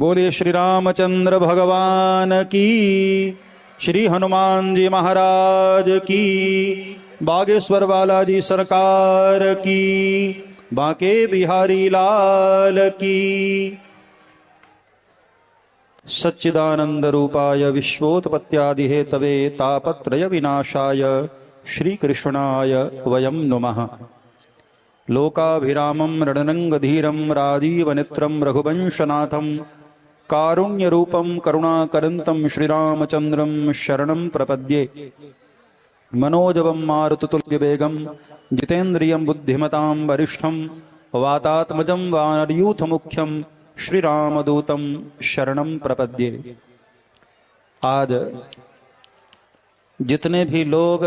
बोलिए श्री रामचंद्र भगवान की, श्री हनुमान जी महाराज की, बागेश्वर बालाजी सरकार की, बांके बिहारी लाल की। सच्चिदानंद रूपाय विश्वोत्पत्त्यादि हेतवे तापत्रय विनाशाय श्रीकृष्णाय वयं नुमः। लोकाभिरामं रणरंगधीरं राजीवनेत्रं रघुवंशनाथं कारुण्यरूपं करुणाकरन्तं श्रीरामचन्द्रं शरणं प्रपद्ये। मनोजवं मारुततुल्यवेगं जितेन्द्रियं बुद्धिमतां वरिष्ठं वातात्मजं वानरयूथमुख्यं श्रीरामदूतं शरणं प्रपद्ये। आज जितने भी लोग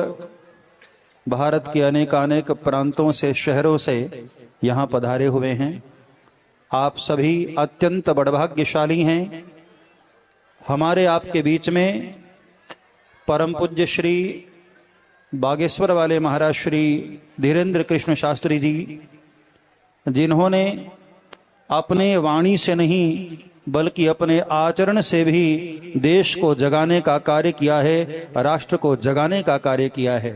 भारत के अनेक प्रांतों से, शहरों से यहाँ पधारे हुए हैं, आप सभी अत्यंत बड़भाग्यशाली हैं। हमारे आपके बीच में परम पूज्य श्री बागेश्वर वाले महाराज श्री धीरेन्द्र कृष्ण शास्त्री जी, जिन्होंने अपने वाणी से नहीं बल्कि अपने आचरण से भी देश को जगाने का कार्य किया है, राष्ट्र को जगाने का कार्य किया है।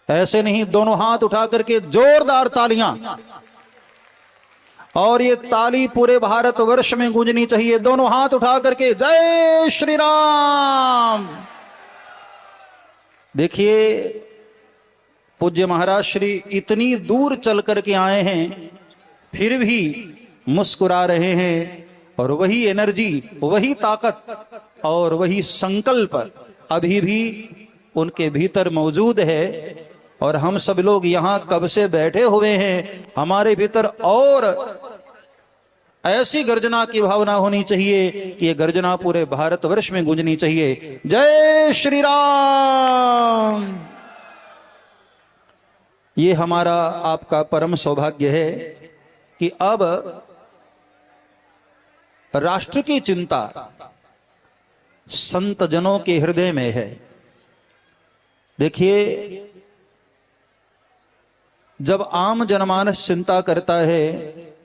ऐसे नहीं, दोनों हाथ उठा करके जोरदार तालियां, और ये ताली पूरे भारतवर्ष में गूंजनी चाहिए। दोनों हाथ उठा करके जय श्री राम। देखिए, पूज्य महाराज श्री इतनी दूर चल करके आए हैं, फिर भी मुस्कुरा रहे हैं, और वही एनर्जी, वही ताकत और वही संकल्प अभी भी उनके भीतर मौजूद है। और हम सब लोग यहाँ कब से बैठे हुए हैं, हमारे भीतर और ऐसी गर्जना की भावना होनी चाहिए कि ये गर्जना पूरे भारतवर्ष में गूंजनी चाहिए। जय श्री राम। ये हमारा आपका परम सौभाग्य है कि अब राष्ट्र की चिंता संत जनों के हृदय में है। देखिए, जब आम जनमानस चिंता करता है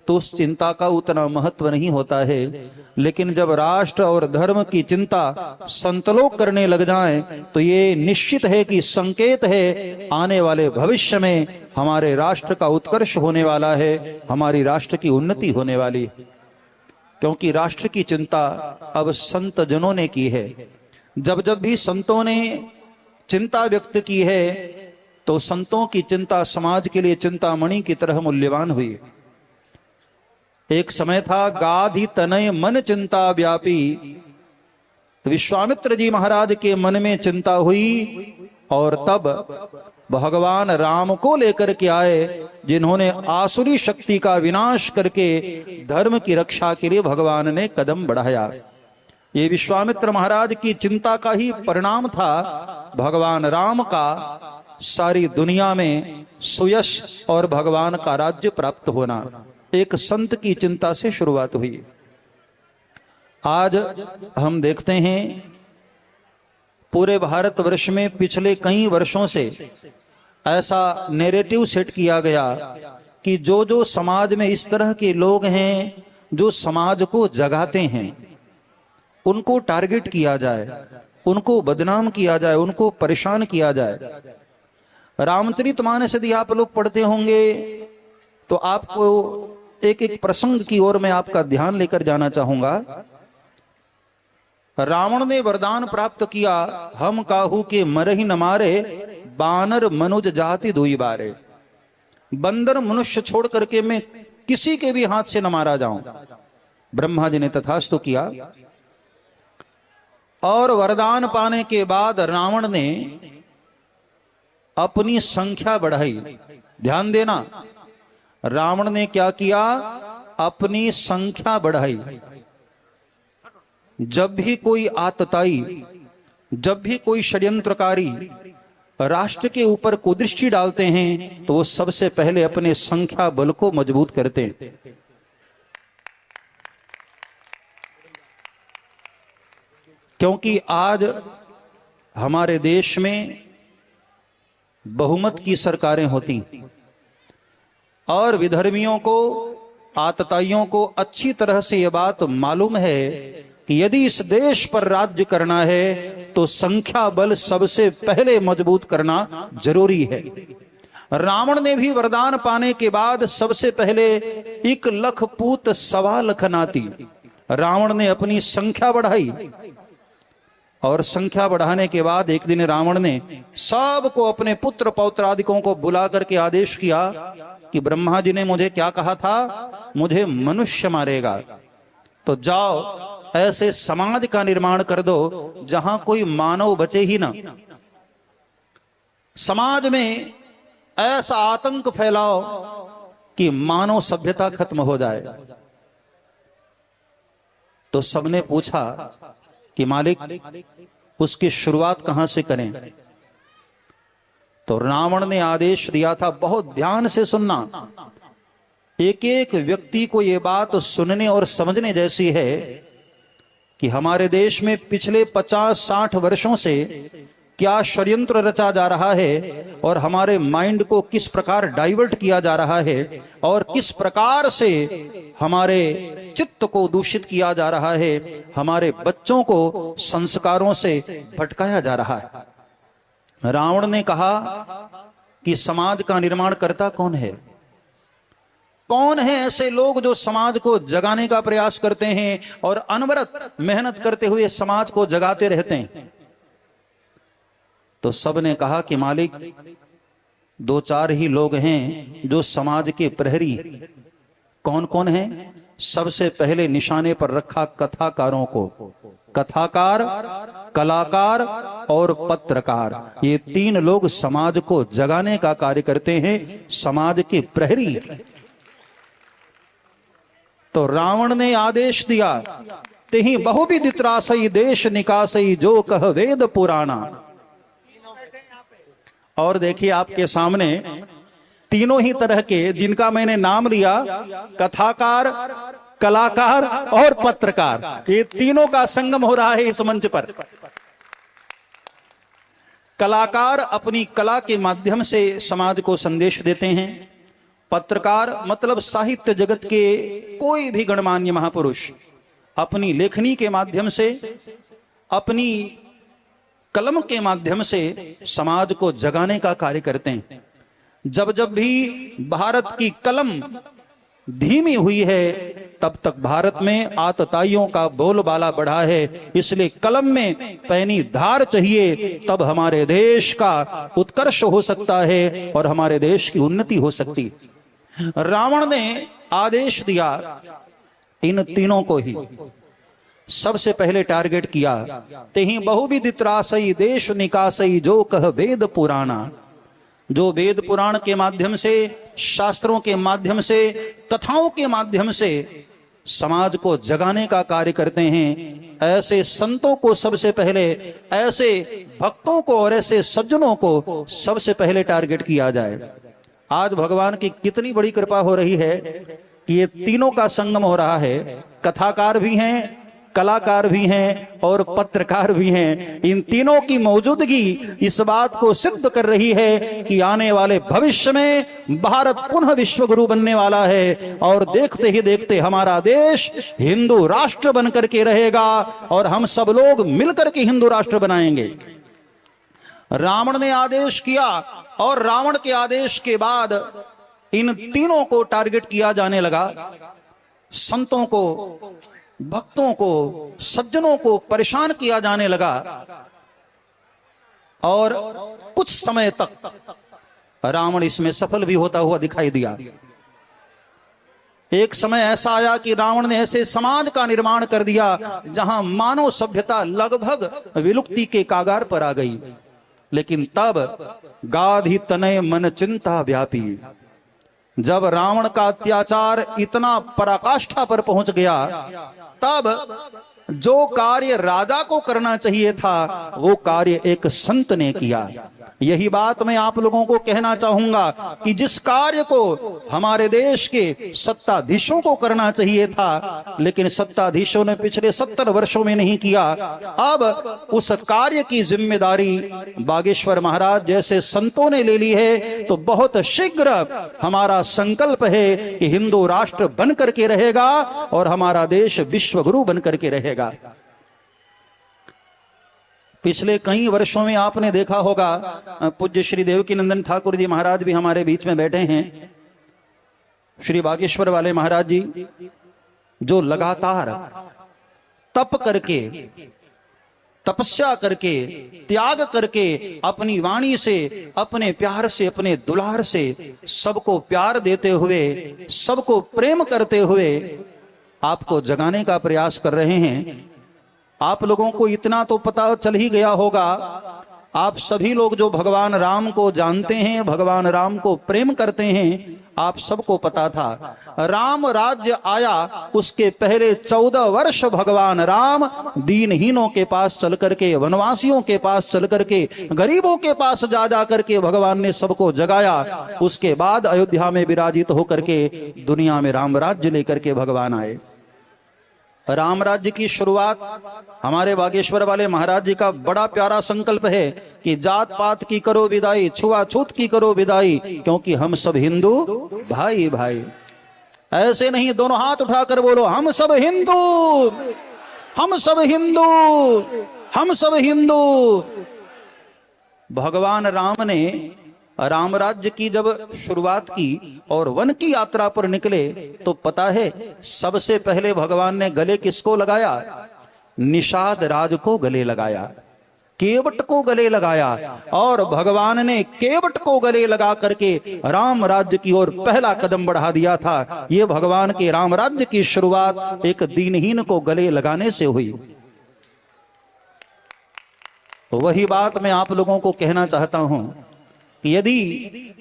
तो उस चिंता का उतना महत्व नहीं होता है, लेकिन जब राष्ट्र और धर्म की चिंता संत लोग करने लग जाएं तो ये निश्चित है कि संकेत है आने वाले भविष्य में हमारे राष्ट्र का उत्कर्ष होने वाला है, हमारी राष्ट्र की उन्नति होने वाली है। क्योंकि राष्ट्र की चिंता अब संत जनों ने की है। जब जब भी संतों ने चिंता व्यक्त की है तो संतों की चिंता समाज के लिए चिंतामणि की तरह मूल्यवान हुई। एक समय था, गाधि तनय मन चिंता व्यापी। विश्वामित्र जी महाराज के मन में चिंता हुई, और तब भगवान राम को लेकर के आए, जिन्होंने आसुरी शक्ति का विनाश करके धर्म की रक्षा के लिए भगवान ने कदम बढ़ाया। ये विश्वामित्र महाराज की चिंता का ही परिणाम था भगवान राम का सारी दुनिया में सुयश और भगवान का राज्य प्राप्त होना। एक संत की चिंता से शुरुआत हुई। आज हम देखते हैं पूरे भारतवर्ष में पिछले कई वर्षों से ऐसा नैरेटिव सेट किया गया कि जो जो समाज में इस तरह के लोग हैं जो समाज को जगाते हैं, उनको टारगेट किया जाए, उनको बदनाम किया जाए, उनको परेशान किया जाए। रामचरितमानस यदि आप लोग पढ़ते होंगे तो आपको एक एक प्रसंग की ओर मैं आपका ध्यान लेकर जाना चाहूंगा। रावण ने वरदान प्राप्त किया, हम काहू के मरहि न मारे, बानर मनुज जाति दुई बारे। बंदर मनुष्य छोड़ करके मैं किसी के भी हाथ से न मारा जाऊं। ब्रह्मा जी ने तथास्तु किया, और वरदान पाने के बाद रावण ने अपनी संख्या बढ़ाई। ध्यान देना, रावण ने क्या किया? अपनी संख्या बढ़ाई। जब भी कोई आतताई, जब भी कोई षड्यंत्रकारी राष्ट्र के ऊपर कुदृष्टि डालते हैं तो वो सबसे पहले अपने संख्या बल को मजबूत करते हैं। क्योंकि आज हमारे देश में बहुमत की सरकारें होती और विधर्मियों को आतताइयों को अच्छी तरह से यह बात मालूम है कि यदि इस देश पर राज्य करना है तो संख्या बल सबसे पहले मजबूत करना जरूरी है। रावण ने भी वरदान पाने के बाद सबसे पहले 1 लाख पूत 1.25 लाख नाती रावण ने अपनी संख्या बढ़ाई। और संख्या बढ़ाने के बाद एक दिन रावण ने सबको अपने पुत्र पौत्रादिकों को बुला करके आदेश किया कि ब्रह्मा जी ने मुझे क्या कहा था, मुझे मनुष्य मारेगा, तो जाओ ऐसे समाज का निर्माण कर दो जहां कोई मानव बचे ही ना। समाज में ऐसा आतंक फैलाओ कि मानव सभ्यता खत्म हो जाए। तो सबने पूछा कि मालिक उसकी शुरुआत कहां से करें। तो रावण ने आदेश दिया था, बहुत ध्यान से सुनना, एक एक व्यक्ति को यह बात सुनने और समझने जैसी है कि हमारे देश में पिछले 50-60 वर्षों से क्या षड्यंत्र रचा जा रहा है और हमारे माइंड को किस प्रकार डाइवर्ट किया जा रहा है और किस प्रकार से हमारे चित्त को दूषित किया जा रहा है, हमारे बच्चों को संस्कारों से भटकाया जा रहा है। रावण ने कहा कि समाज का निर्माण करता कौन है? कौन है ऐसे लोग जो समाज को जगाने का प्रयास करते हैं और अनवरत मेहनत करते हुए समाज को जगाते रहते हैं? तो सबने कहा कि मालिक 2-4 ही लोग हैं जो समाज के प्रहरी। कौन कौन है? सबसे पहले निशाने पर रखा कथाकारों को। कथाकार, कलाकार और पत्रकार, ये 3 लोग समाज को जगाने का कार्य करते हैं, समाज के प्रहरी। तो रावण ने आदेश दिया, तेहि बहुविध त्रासई देश निकासई जो कह वेद पुराना। और देखिए आपके सामने तीनों ही तरह के जिनका मैंने नाम लिया, कथाकार, कलाकार और पत्रकार, ये तीनों का संगम हो रहा है इस मंच पर। कलाकार अपनी कला के माध्यम से समाज को संदेश देते हैं। पत्रकार मतलब साहित्य जगत के कोई भी गणमान्य महापुरुष अपनी लेखनी के माध्यम से, अपनी कलम के माध्यम से समाज को जगाने का कार्य करते हैं। जब जब भी भारत की कलम धीमी हुई है तब तक भारत में आतताइयों का बोलबाला बढ़ा है। इसलिए कलम में पैनी धार चाहिए, तब हमारे देश का उत्कर्ष हो सकता है और हमारे देश की उन्नति हो सकती। रावण ने आदेश दिया इन तीनों को ही सबसे पहले टारगेट किया। तेहि बहुविध त्रासई देश निकासई जो कह वेद पुराना। जो वेद पुराण के माध्यम से, शास्त्रों के माध्यम से, कथाओं के माध्यम से समाज को जगाने का कार्य करते हैं, ऐसे संतों को सबसे पहले, ऐसे भक्तों को और ऐसे सज्जनों को सबसे पहले टारगेट किया जाए। आज भगवान की कितनी बड़ी कृपा हो रही है कि ये तीनों का संगम हो रहा है। कथाकार भी हैं, कलाकार भी हैं और पत्रकार भी हैं। इन तीनों की मौजूदगी इस बात को सिद्ध कर रही है कि आने वाले भविष्य में भारत पुनः विश्व गुरु बनने वाला है और देखते ही देखते हमारा देश हिंदू राष्ट्र बनकर के रहेगा और हम सब लोग मिलकर के हिंदू राष्ट्र बनाएंगे। रावण ने आदेश किया और रावण के आदेश के बाद इन तीनों को टारगेट किया जाने लगा। संतों को, भक्तों को, सज्जनों को परेशान किया जाने लगा और कुछ समय तक रावण इसमें सफल भी होता हुआ दिखाई दिया। एक समय ऐसा आया कि रावण ने ऐसे समाज का निर्माण कर दिया जहां मानव सभ्यता लगभग विलुप्ति के कागार पर आ गई। लेकिन तब गाधी तनय मन चिंता व्यापी, जब रावण का अत्याचार इतना पराकाष्ठा पर पहुंच गया, तब जो कार्य राजा को करना चाहिए था वो कार्य एक संत ने किया। यही बात मैं आप लोगों को कहना चाहूंगा कि जिस कार्य को हमारे देश के सत्ताधीशों को करना चाहिए था, लेकिन सत्ताधीशों ने पिछले 70 वर्षों में नहीं किया, अब उस कार्य की जिम्मेदारी बागेश्वर महाराज जैसे संतों ने ले ली है। तो बहुत शीघ्र हमारा संकल्प है कि हिंदू राष्ट्र बन करके रहेगा और हमारा देश विश्व गुरु बन करके रहेगा। पिछले कई वर्षों में आपने देखा होगा, पूज्य श्री देवकीनंदन ठाकुर जी महाराज भी हमारे बीच में बैठे हैं। श्री बागेश्वर वाले महाराज जी जो लगातार तप करके, तपस्या करके, त्याग करके, अपनी वाणी से, अपने प्यार से, अपने दुलार से सबको प्यार देते हुए, सबको प्रेम करते हुए आपको जगाने का प्रयास कर रहे हैं। आप लोगों को इतना तो पता चल ही गया होगा, आप सभी लोग जो भगवान राम को जानते हैं, भगवान राम को प्रेम करते हैं, आप सबको पता था राम राज्य आया उसके पहले 14 वर्ष भगवान राम दीनहीनों के पास चल करके, वनवासियों के पास चल करके, गरीबों के पास जा जा करके भगवान ने सबको जगाया। उसके बाद अयोध्या में विराजित होकर के दुनिया में राम राज्य लेकर के भगवान आए। राम राज्य की शुरुआत हमारे बागेश्वर वाले महाराज जी का बड़ा प्यारा संकल्प है कि जात पात की करो विदाई, छुआछूत की करो विदाई, क्योंकि हम सब हिंदू भाई भाई। ऐसे नहीं, दोनों हाथ उठाकर बोलो, हम सब हिंदू, हम सब हिंदू, हम सब हिंदू। भगवान राम ने राम राज्य की जब शुरुआत की और वन की यात्रा पर निकले तो पता है सबसे पहले भगवान ने गले किसको लगाया? निषाद राज को गले लगाया, केवट को गले लगाया, और भगवान ने केवट को गले लगा करके राम राज्य की ओर पहला कदम बढ़ा दिया था। ये भगवान के राम राज्य की शुरुआत एक दीनहीन को गले लगाने से हुई। तो वही बात मैं आप लोगों को कहना चाहता हूं कि यदि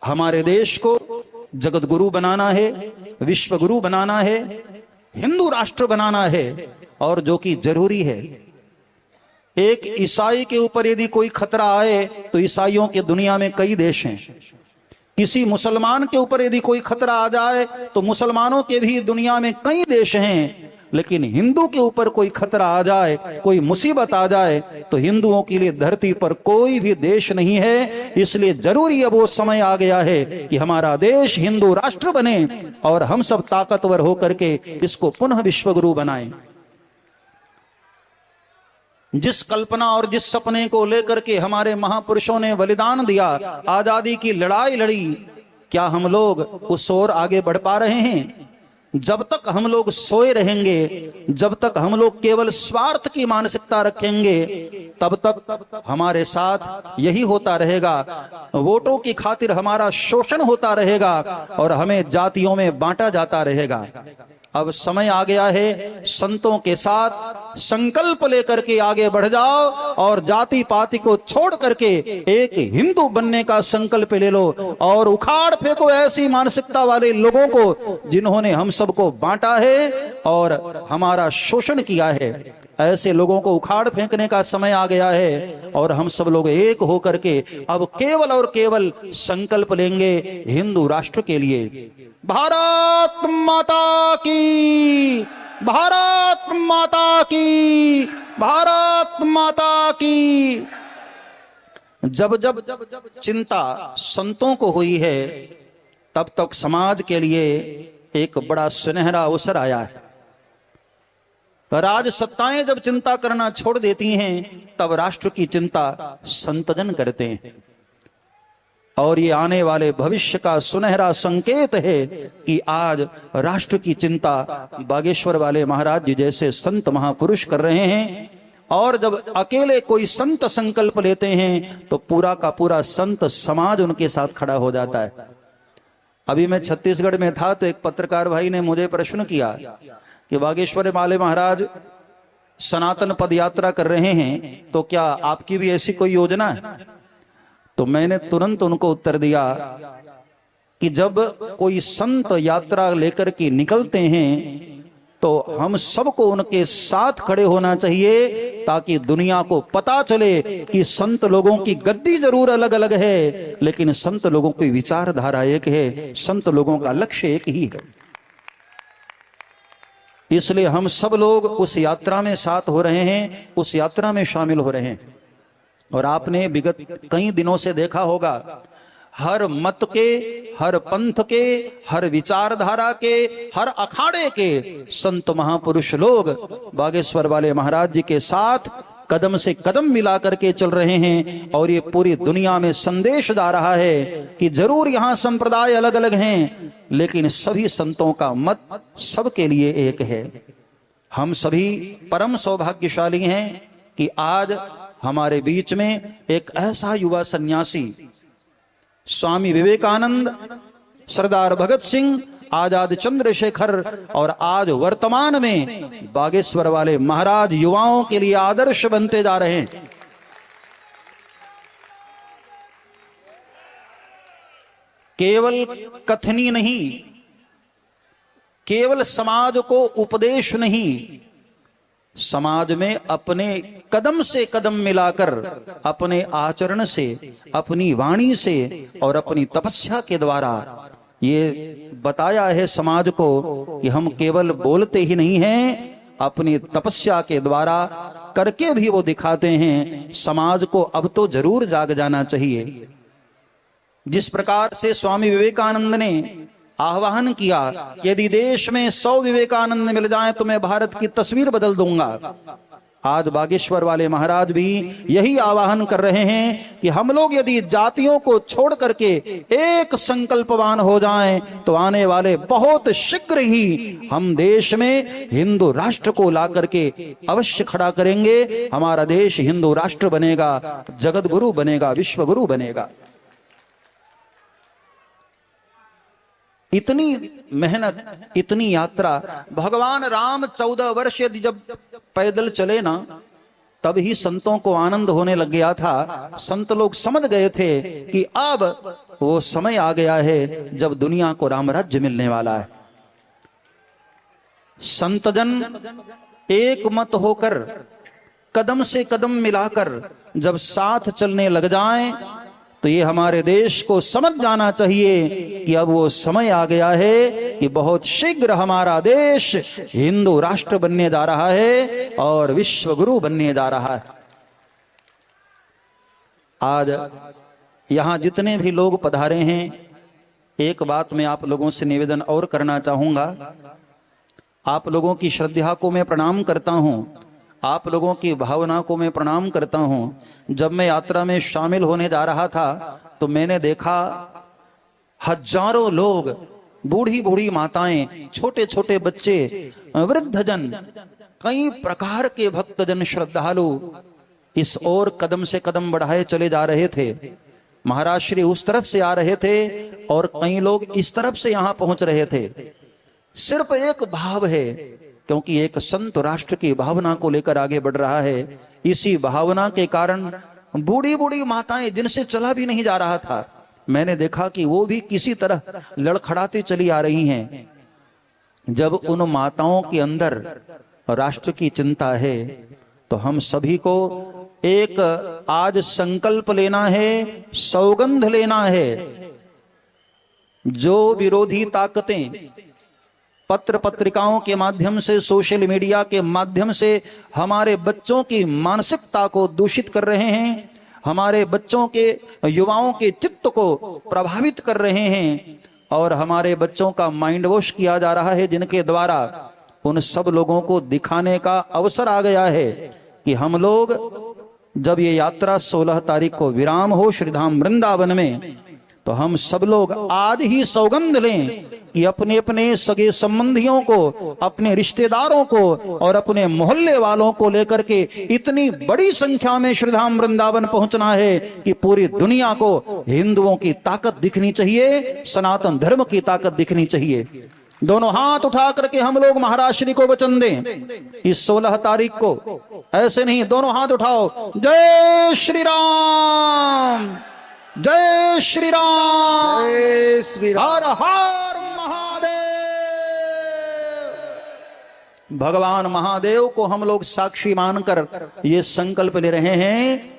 हमारे देश को जगत गुरु बनाना है, विश्व गुरु बनाना है, हिंदू राष्ट्र बनाना है, और जो कि जरूरी है, एक ईसाई के ऊपर यदि कोई खतरा आए तो ईसाइयों के दुनिया में कई देश हैं, किसी मुसलमान के ऊपर यदि कोई खतरा आ जाए तो मुसलमानों के भी दुनिया में कई देश हैं, लेकिन हिंदू के ऊपर कोई खतरा आ जाए, कोई मुसीबत आ जाए तो हिंदुओं के लिए धरती पर कोई भी देश नहीं है। इसलिए जरूरी अब वो समय आ गया है कि हमारा देश हिंदू राष्ट्र बने और हम सब ताकतवर होकर के इसको पुनः विश्वगुरु बनाएं। जिस कल्पना और जिस सपने को लेकर के हमारे महापुरुषों ने बलिदान दिया, आजादी की लड़ाई लड़ी, क्या हम लोग उस ओर आगे बढ़ पा रहे हैं? जब तक हम लोग सोए रहेंगे, जब तक हम लोग केवल स्वार्थ की मानसिकता रखेंगे, तब तक हमारे साथ यही होता रहेगा। वोटों की खातिर हमारा शोषण होता रहेगा और हमें जातियों में बांटा जाता रहेगा। अब समय आ गया है, संतों के साथ संकल्प लेकर के आगे बढ़ जाओ और जाति पाति को छोड़ करके एक हिंदू बनने का संकल्प ले लो और उखाड़ फेंको ऐसी मानसिकता वाले लोगों को जिन्होंने हम सबको बांटा है और हमारा शोषण किया है। ऐसे लोगों को उखाड़ फेंकने का समय आ गया है और हम सब लोग एक होकर के अब केवल और केवल संकल्प लेंगे हिंदू राष्ट्र के लिए। भारत माता की, भारत माता की, भारत माता की। जब जब चिंता संतों को हुई है तब तक समाज के लिए एक बड़ा सुनहरा अवसर आया है। राज सत्ताएं जब चिंता करना छोड़ देती हैं तब राष्ट्र की चिंता संतजन करते हैं, और ये आने वाले भविष्य का सुनहरा संकेत है कि आज राष्ट्र की चिंता बागेश्वर वाले महाराज जी जैसे संत महापुरुष कर रहे हैं। और जब अकेले कोई संत संकल्प लेते हैं तो पूरा का पूरा संत समाज उनके साथ खड़ा हो जाता है। अभी मैं छत्तीसगढ़ में था तो एक पत्रकार भाई ने मुझे प्रश्न किया कि बागेश्वर वाले महाराज सनातन पद यात्रा कर रहे हैं, तो क्या आपकी भी ऐसी कोई योजना है? तो मैंने तुरंत उनको उत्तर दिया कि जब कोई संत यात्रा लेकर के निकलते हैं तो हम सबको उनके साथ खड़े होना चाहिए, ताकि दुनिया को पता चले कि संत लोगों की गद्दी जरूर अलग अलग है, लेकिन संत लोगों की विचारधारा एक है, संत लोगों का लक्ष्य एक ही है। इसलिए हम सब लोग उस यात्रा में साथ हो रहे हैं, उस यात्रा में शामिल हो रहे हैं। और आपने विगत कई दिनों से देखा होगा, हर मत के, हर पंथ के, हर विचारधारा के, हर अखाड़े के संत महापुरुष लोग बागेश्वर वाले महाराज जी के साथ कदम से कदम मिला करके चल रहे हैं। और ये पूरी दुनिया में संदेश जा रहा है कि जरूर यहाँ संप्रदाय अलग अलग हैं, लेकिन सभी संतों का मत सबके लिए एक है। हम सभी परम सौभाग्यशाली हैं कि आज हमारे बीच में एक ऐसा युवा सन्यासी स्वामी विवेकानंद, सरदार भगत सिंह, आजाद चंद्रशेखर और आज वर्तमान में बागेश्वर वाले महाराज युवाओं के लिए आदर्श बनते जा रहे हैं। केवल कथनी नहीं, केवल समाज को उपदेश नहीं, समाज में अपने कदम से कदम मिलाकर, अपने आचरण से, अपनी वाणी से और अपनी तपस्या के द्वारा ये बताया है समाज को कि हम केवल बोलते ही नहीं हैं, अपनी तपस्या के द्वारा करके भी वो दिखाते हैं। समाज को अब तो जरूर जाग जाना चाहिए। जिस प्रकार से स्वामी विवेकानंद ने आह्वान किया कि यदि देश में 100 विवेकानंद मिल जाएं तो मैं भारत की तस्वीर बदल दूंगा, आज बागेश्वर वाले महाराज भी यही आह्वान कर रहे हैं कि हम लोग यदि जातियों को छोड़ करके एक संकल्पवान हो जाएं तो आने वाले बहुत शीघ्र ही हम देश में हिंदू राष्ट्र को ला करके अवश्य खड़ा करेंगे। हमारा देश हिंदू राष्ट्र बनेगा, जगत गुरु बनेगा, विश्व गुरु बनेगा। इतनी मेहनत, इतनी यात्रा, भगवान राम 14 वर्ष यदि जब पैदल चले ना, तब ही संतों को आनंद होने लग गया था। संत लोग समझ गए थे कि अब वो समय आ गया है जब दुनिया को राम राज्य मिलने वाला है। संतजन एक मत होकर, कदम से कदम मिलाकर जब साथ चलने लग जाएं, तो ये हमारे देश को समझ जाना चाहिए कि अब वो समय आ गया है कि बहुत शीघ्र हमारा देश हिंदू राष्ट्र बनने जा रहा है और विश्व गुरु बनने जा रहा है। आज यहां जितने भी लोग पधारे हैं, एक बात मैं आप लोगों से निवेदन और करना चाहूंगा। आप लोगों की श्रद्धा को मैं प्रणाम करता हूं, आप लोगों की भावना को मैं प्रणाम करता हूं। जब मैं यात्रा में शामिल होने जा रहा था तो मैंने देखा हजारों लोग, बूढ़ी बूढ़ी माताएं, छोटे छोटे बच्चे, वृद्धजन, कई प्रकार के भक्तजन, श्रद्धालु इस ओर कदम से कदम बढ़ाए चले जा रहे थे। महाराज श्री उस तरफ से आ रहे थे और कई लोग इस तरफ से यहां पहुंच रहे थे। सिर्फ एक भाव है, क्योंकि एक संत राष्ट्र की भावना को लेकर आगे बढ़ रहा है। इसी भावना के कारण बूढ़ी बूढ़ी माताएं, जिनसे चला भी नहीं जा रहा था, मैंने देखा कि वो भी किसी तरह लड़खड़ाती चली आ रही हैं। जब उन माताओं के अंदर राष्ट्र की चिंता है तो हम सभी को एक आज संकल्प लेना है, सौगंध लेना है। जो विरोधी ताकतें पत्र पत्रिकाओं के माध्यम से, सोशल मीडिया के माध्यम से हमारे बच्चों की मानसिकता को दूषित कर रहे हैं, हमारे बच्चों के, युवाओं के चित्त को प्रभावित कर रहे हैं और हमारे बच्चों का माइंड वॉश किया जा रहा है, जिनके द्वारा उन सब लोगों को दिखाने का अवसर आ गया है कि हम लोग जब ये यात्रा 16 तारीख को विराम हो श्रीधाम वृंदावन में, तो हम सब लोग आज ही सौगंध लें कि अपने अपने सगे संबंधियों को, अपने रिश्तेदारों को और अपने मोहल्ले वालों को लेकर के इतनी बड़ी संख्या में श्रीधाम वृंदावन पहुंचना है कि पूरी दुनिया को हिंदुओं की ताकत दिखनी चाहिए, सनातन धर्म की ताकत दिखनी चाहिए। दोनों हाथ उठा करके हम लोग महाराज श्री को वचन दें इस 16 तारीख को। ऐसे नहीं, दोनों हाथ उठाओ, जय श्री राम, जय श्री राम, जय श्री राम, हर हर महादेव। भगवान महादेव को हम लोग साक्षी मानकर ये संकल्प ले रहे हैं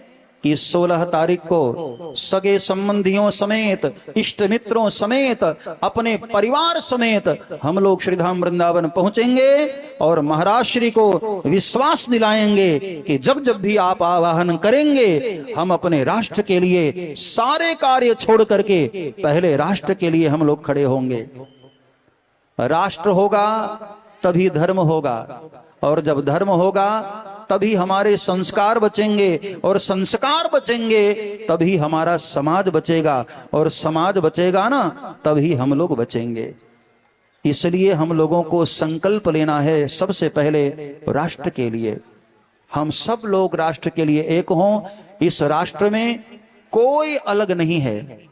कि 16 तारीख को सगे संबंधियों समेत, इष्ट मित्रों समेत, अपने परिवार समेत हम लोग श्रीधाम वृंदावन पहुंचेंगे और महाराज श्री को विश्वास दिलाएंगे कि जब जब भी आप आवाहन करेंगे हम अपने राष्ट्र के लिए सारे कार्य छोड़ करके पहले राष्ट्र के लिए हम लोग खड़े होंगे। राष्ट्र होगा तभी धर्म होगा, और जब धर्म होगा तभी हमारे संस्कार बचेंगे, और संस्कार बचेंगे तभी हमारा समाज बचेगा, और समाज बचेगा ना तभी हम लोग बचेंगे। इसलिए हम लोगों को संकल्प लेना है सबसे पहले राष्ट्र के लिए। हम सब लोग राष्ट्र के लिए एक हों। इस राष्ट्र में कोई अलग नहीं है।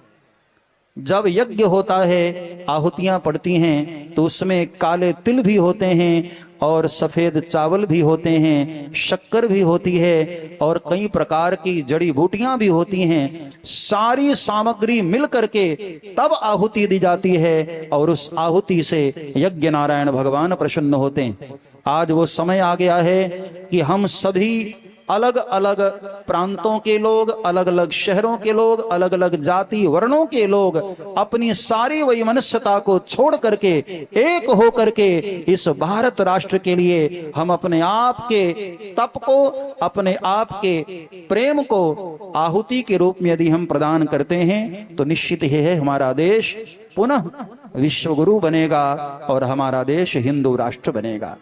जब यज्ञ होता है, आहुतियां पड़ती हैं, तो उसमें काले तिल भी होते हैं और सफेद चावल भी होते हैं, शक्कर भी होती है और कई प्रकार की जड़ी बूटियां भी होती हैं। सारी सामग्री मिल करके तब आहुति दी जाती है और उस आहुति से यज्ञ नारायण भगवान प्रसन्न होते हैं। आज वो समय आ गया है कि हम सभी अलग अलग प्रांतों के लोग, अलग अलग शहरों के लोग, अलग अलग जाति वर्णों के लोग अपनी सारी वैमनस्यता को छोड़ करके एक हो करके इस भारत राष्ट्र के लिए हम अपने आप के तप को, अपने आप के प्रेम को आहुति के रूप में यदि हम प्रदान करते हैं तो निश्चित ही है हमारा देश पुनः विश्वगुरु बनेगा और हमारा देश हिंदू राष्ट्र बनेगा।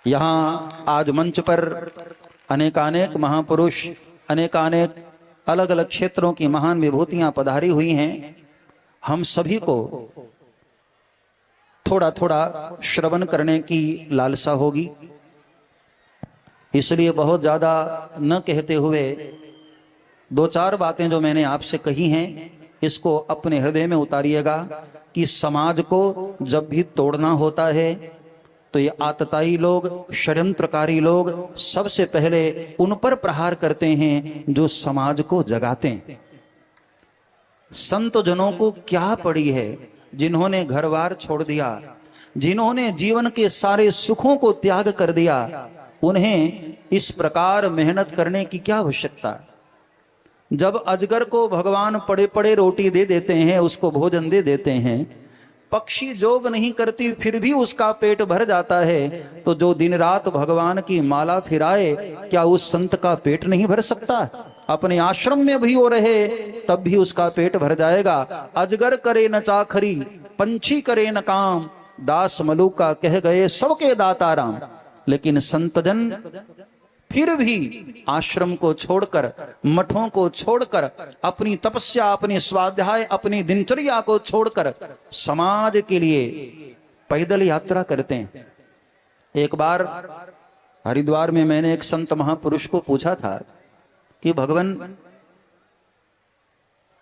यहाँ आज मंच पर अनेकानेक महापुरुष, अनेकानेक अलग अलग क्षेत्रों की महान विभूतियां पधारी हुई हैं। हम सभी को थोड़ा थोड़ा श्रवण करने की लालसा होगी, इसलिए बहुत ज्यादा न कहते हुए दो चार बातें जो मैंने आपसे कही हैं इसको अपने हृदय में उतारिएगा कि समाज को जब भी तोड़ना होता है तो ये आतताई लोग, षड्यंत्रकारी लोग सबसे पहले उन पर प्रहार करते हैं जो समाज को जगाते हैं। संत जनों को क्या पड़ी है, जिन्होंने घरबार छोड़ दिया, जिन्होंने जीवन के सारे सुखों को त्याग कर दिया, उन्हें इस प्रकार मेहनत करने की क्या आवश्यकता। जब अजगर को भगवान पड़े पड़े रोटी दे देते हैं, उसको भोजन दे देते हैं, पक्षी जोब नहीं करती फिर भी उसका पेट भर जाता है, तो जो दिन रात भगवान की माला फिराए क्या उस संत का पेट नहीं भर सकता। अपने आश्रम में भी वो रहे तब भी उसका पेट भर जाएगा। अजगर करे न चाखरी, पंछी करे न काम, दास मलूका कह गए सबके दाता राम। लेकिन संतजन फिर भी आश्रम को छोड़कर, मठों को छोड़कर, अपनी तपस्या, अपनी स्वाध्याय, अपनी दिनचर्या को छोड़कर समाज के लिए पैदल यात्रा करते हैं। एक बार हरिद्वार में मैंने एक संत महापुरुष को पूछा था कि भगवान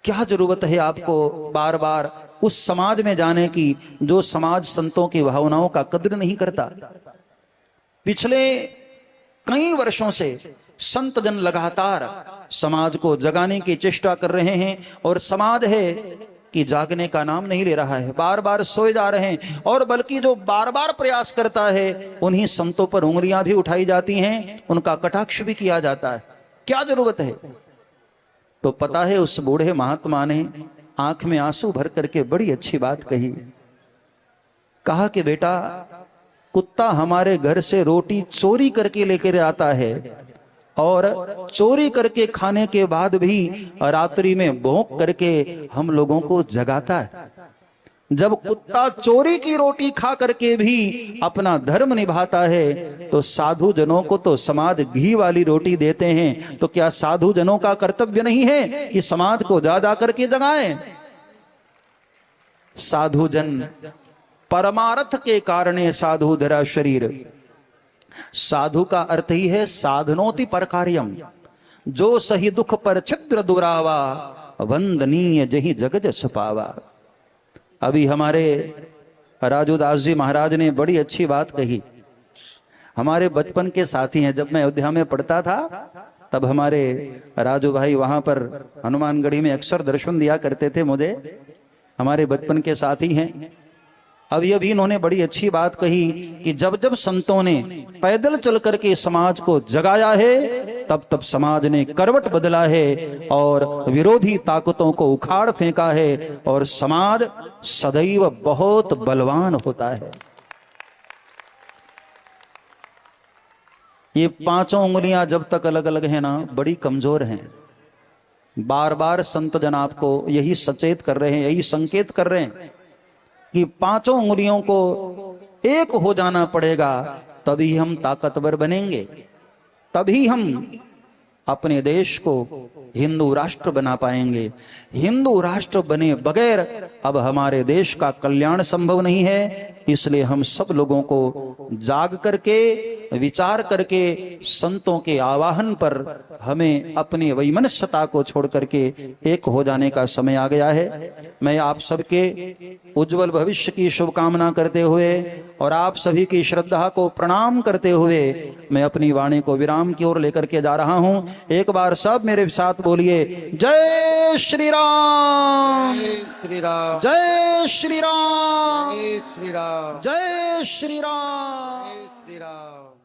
क्या जरूरत है आपको बार बार उस समाज में जाने की जो समाज संतों की भावनाओं का कद्र नहीं करता। पिछले कई वर्षों से संत जन लगातार समाज को जगाने की चेष्टा कर रहे हैं और समाज है कि जागने का नाम नहीं ले रहा है, बार बार सोए जा रहे हैं। और बल्कि जो बार बार प्रयास करता है उन्हीं संतों पर उंगलियां भी उठाई जाती हैं, उनका कटाक्ष भी किया जाता है। क्या जरूरत है। तो पता है उस बूढ़े महात्मा ने आंख में आंसू भर करके बड़ी अच्छी बात कही। कहा कि बेटा, कुत्ता हमारे घर से रोटी चोरी करके लेकर आता है और चोरी करके खाने के बाद भी रात्रि में भौंक करके हम लोगों को जगाता है। जब कुत्ता चोरी की रोटी खा करके भी अपना धर्म निभाता है तो साधु जनों को तो समाज घी वाली रोटी देते हैं, तो क्या साधु जनों का कर्तव्य नहीं है कि समाज को जा करके जगाएं। साधु जन परमार्थ के कारणे साधु धरा शरीर। साधु का अर्थ ही है साधनोति पर कार्यम, जो सही दुख पर छिद्र दुरावा, वंदनीय जही जग जस पावा। अभी हमारे राजूदास जी महाराज ने बड़ी अच्छी बात कही। हमारे बचपन के साथी हैं। जब मैं अयोध्या में पढ़ता था तब हमारे राजू भाई वहां पर हनुमानगढ़ी में अक्सर दर्शन दिया करते थे मुझे। हमारे बचपन के साथी हैं। अभी अभी इन्होंने बड़ी अच्छी बात कही कि जब जब संतों ने पैदल चल करके समाज को जगाया है, तब तब समाज ने करवट बदला है और विरोधी ताकतों को उखाड़ फेंका है और समाज सदैव बहुत बलवान होता है। ये पांचों उंगलियां जब तक अलग अलग हैं ना, बड़ी कमजोर हैं। बार बार संत जन आपको यही सचेत कर रहे हैं, यही संकेत कर रहे हैं कि पांचों उंगलियों को एक हो जाना पड़ेगा, तभी हम ताकतवर बनेंगे, तभी हम अपने देश को हिंदू राष्ट्र बना पाएंगे। हिंदू राष्ट्र बने बगैर अब हमारे देश का कल्याण संभव नहीं है। इसलिए हम सब लोगों को जाग करके विचार करके संतों के आवाहन पर हमें अपनी वैमनस्यता को छोड़ करके एक हो जाने का समय आ गया है। मैं आप सबके उज्जवल भविष्य की शुभकामना करते हुए और आप सभी की श्रद्धा को प्रणाम करते हुए मैं अपनी वाणी को विराम की ओर लेकर के जा रहा हूं। एक बार सब मेरे साथ बोलिए, जय श्री राम, जय श्री राम, जय श्री राम, जय श्री राम, जय श्री राम। जय श्री राम।